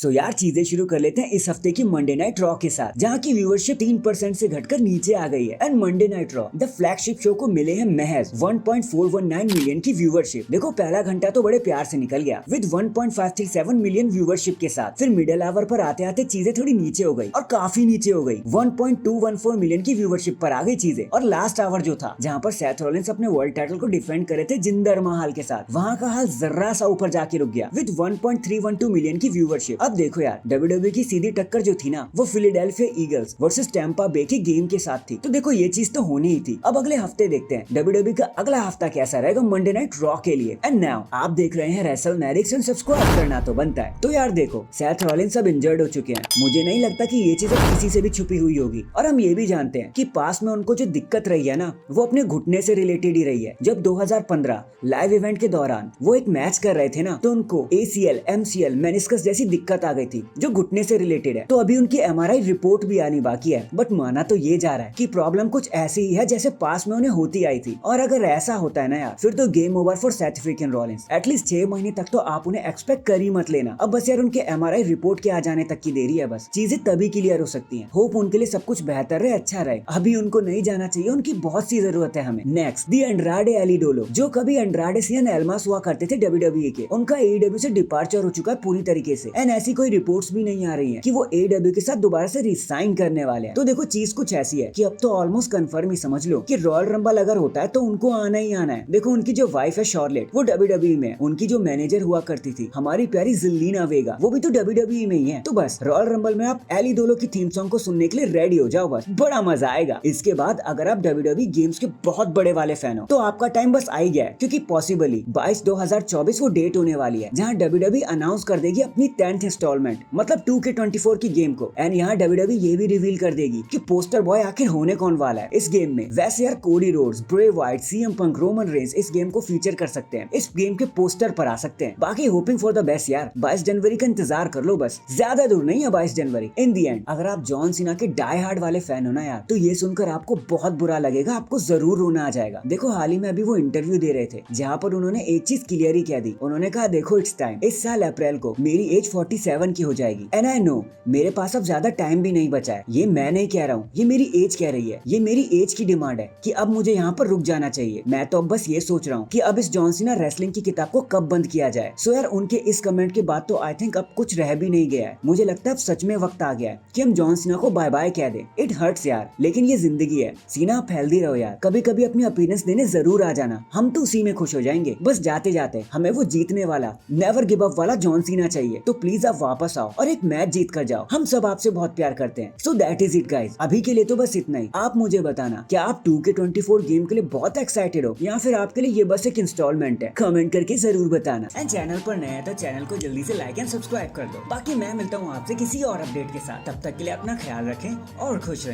सो यार चीजें शुरू कर लेते हैं इस हफ्ते की मंडे नाइट रॉ के साथ, जहाँ की व्यूअरशिप 3% से घटकर नीचे आ गई है। And Monday night raw the flagship show को मिले हैं महज 1.419 मिलियन की व्यूअरशिप। देखो पहला घंटा तो बड़े प्यार से निकल गया विद 1.537 मिलियन व्यूअरशिप के साथ। फिर मिडिल आवर पर आते आते चीजें थोड़ी नीचे हो गई और काफी नीचे हो गई, 1.214 मिलियन की व्यूअरशिप पर आ गई चीजें। और लास्ट आवर जो था, जहाँ पर सेथ रॉलिंस अपने वर्ल्ड टाइटल को डिफेंड करे थे जिंदर महाल के साथ, वहाँ का हाल जर्रा सा ऊपर जाके रुक गया विद 1.312 मिलियन की व्यूअरशिप। अब देखो यार WWE की सीधी टक्कर जो थी ना, वो फिलाडेल्फिया ईगल्स वर्सेस टैंपा बे के गेम के साथ थी। तो देखो ये चीज तो होनी ही थी। अब अगले हफ्ते देखते हैं WWE का अगला हफ्ता कैसा रहेगा मंडे नाइट रॉ के लिए। एंड नाउ आप देख रहे हैं रेसलमैनिक्स एंड सब्सक्राइब करना तो बनता है। तो यार देखो सेथ रॉलिंस सब इंजर्ड हो चुके हैं, मुझे नहीं लगता कि ये चीज किसी से भी छुपी हुई होगी। और हम ये भी जानते हैं कि पास में उनको जो दिक्कत रही है ना, वो अपने घुटने से रिलेटेड ही रही है। जब 2015 लाइव इवेंट के दौरान वो एक मैच कर रहे थे ना, तो उनको ACL, MCL, मेनिस्कस जैसी दिक्कत आ गई थी जो घुटने से रिलेटेड है। तो अभी उनकी MRI रिपोर्ट भी आनी बाकी है, बट माना तो ये जा रहा है कि प्रॉब्लम कुछ ऐसी ही है जैसे पास में उन्हें होती आई थी। और अगर ऐसा होता है ना यार, फिर तो game over for Seth freaking Rollins. At least 6 महीने तक तो आप उन्हें एक्सपेक्ट कर ही मत लेना। अब बस यार उनके MRI रिपोर्ट के आ जाने तक की देरी है, बस चीजें तभी क्लियर हो सकती है। होप उनके लिए सब कुछ बेहतर रहे, अच्छा रहे। अभी उनको नहीं जाना चाहिए, उनकी बहुत सी जरूरत है हमें। नेक्स्ट दी एंड्राडे एलिडोलो, जो कभी एंड्राडे सियन एल्मास हुआ करते थे WWE के, उनका AEW से डिपार्चर हो चुका है पूरी तरीके से। एंड ऐसी कोई रिपोर्ट्स भी नहीं आ रही है कि वो AEW के साथ दोबारा से रिसाइन करने वाले हैं। तो देखो चीज कुछ ऐसी है कि अब तो ऑलमोस्ट कंफर्म ही समझ लो कि रॉयल रंबल अगर होता है तो उनको आना ही आना है। देखो उनकी जो वाइफ है शॉर्लेट, वो WWE में, उनकी जो मैनेजर हुआ करती थी हमारी प्यारी ज़ेलिना वेगा, वो भी तो WWE में ही है। तो बस रॉयल रंबल में आप एलिडोलो की थीम सॉन्ग को सुनने के लिए रेडी हो जाओ, बस बड़ा मजा आएगा। इसके बाद अगर आप WWE गेम्स के बहुत बड़े वाले फैन हो तो आपका टाइम बस आ ही गया है, क्योंकि पॉसिबली 22/2024 वो डेट होने वाली है जहां WWE अनाउंस कर देगी अपनी 10th इंस्टॉलमेंट, मतलब 2K24 की गेम को। एंड यहाँ WWE ये भी रिवील कर देगी कि पोस्टर बॉय आखिर होने कौन वाला है इस गेम में। वैसे यार Cody Rhodes, Bray Wyatt, CM पंक, रोमन रेंस इस गेम को फीचर कर सकते हैं, इस गेम के पोस्टर पर आ सकते हैं। बाकी होपिंग फॉर द बेस्ट यार, 22 जनवरी का इंतजार कर लो, बस ज्यादा दूर नहीं है 22 जनवरी। इन दी एंड अगर आप जॉन सीना के डाई हार्ड वाले फैन हो ना यार, तो ये सुनकर आपको बहुत बुरा लगेगा, आपको जरूर रोना आ जाएगा। देखो हाल ही में अभी वो इंटरव्यू दे रहे थे जहाँ पर उन्होंने एक चीज क्लियर ही कह दी। उन्होंने कहा देखो इट्स टाइम, इस साल अप्रैल को मेरी एज 47 की हो जाएगी। एंड आई नो मेरे पास अब ज्यादा टाइम भी नहीं बचा है। ये मैं नहीं कह रहा हूँ, ये मेरी एज कह रही है। ये मेरी एज की डिमांड है कि अब मुझे यहाँ पर रुक जाना चाहिए। मैं तो अब बस ये सोच रहा हूँ कि अब इस जॉन सीना रेसलिंग की किताब को कब बंद किया जाए। सो यार उनके इस कमेंट के बाद तो आई थिंक अब कुछ रह भी नहीं गया है। मुझे लगता है अब सच में वक्त आ गया है कि हम जॉन सीना को बाय बाय कह दें। इट हर्ट्स यार, लेकिन ये जिंदगी है। सीना आप हेल्दी रहो यार, कभी कभी अपनी अपीयरेंस देने जरूर आ जाना, हम तो उसी में खुश हो जाएंगे। बस जाते जाते हमें वो जीतने वाला, नेवर गिव अप वाला जॉन सीना चाहिए। तो प्लीज आप वापस आओ और एक मैच जीत कर जाओ। हम सब आपसे बहुत प्यार करते हैं। So that is it guys, अभी के लिए तो बस इतना ही। आप मुझे बताना क्या आप 2K24 गेम के लिए बहुत एक्साइटेड हो या फिर आपके लिए ये बस एक इंस्टॉलमेंट है। कमेंट करके जरूर बताना। एंड चैनल पर नया है तो चैनल को जल्दी से लाइक एंड सब्सक्राइब कर दो। बाकी मैं मिलता हूँ आपसे किसी और अपडेट के साथ, तब तक के लिए अपना ख्याल रखें और खुश रहें।